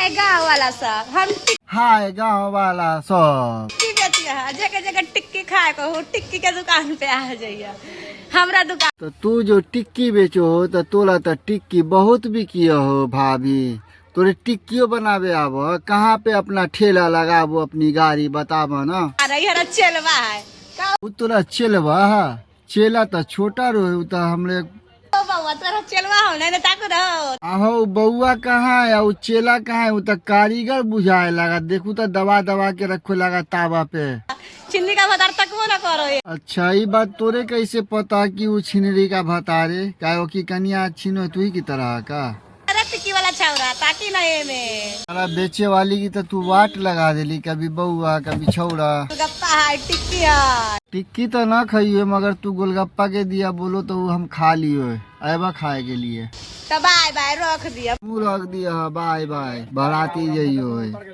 हाय गाँव वाला सब हम हाय गाँव वाला सब टिक्की बेचिए जगह जगह टिक्की खाए को हो, टिक्की के दुकान पे आ जाइए हमरा दुकान। तो तू जो टिक्की बेचो हो तो तोला तो टिक्की बहुत बिकिया हो भाभी। तोरे टिक्कियों बनावे आबो कहाँ पे अपना ठेला लगाबो अपनी गाड़ी बताबो ना। अरे हरा चलवा है का उ तोरा चेलवा चेला तो छोटा रहो तो हमरे ओ बाबा तोरा चलवा हो नहीं ताको रहो। आहो बउआ कहाँ है उ चेला कहाँ है उ तो कारीगर बुझाए लगा देखू तो दबा दबा के रखो लगा तावा पे। चिन्नी का भतार तक वो ना करो ये। अच्छा ये बात तोरे कैसे पता कि वो छिनरी का भतारे क्या की कन्या छिनो तू ही की तरह का। अरे टिक्की वाला छौरा ताकि ना ये में अरे बेचे वाली की तो तू वाट लगा देली कभी बउआ कभी छौड़ा। गोलगप्पा है टिक्की है। टिक्की तो ना खाइए मगर तू गोलगप्पा के दिया बोलो तो वो हम खा लियो आएबा खाए के लिए। तो बाय बाय रख दिया। तू रख दिया बाय बाय बाराती जइयो।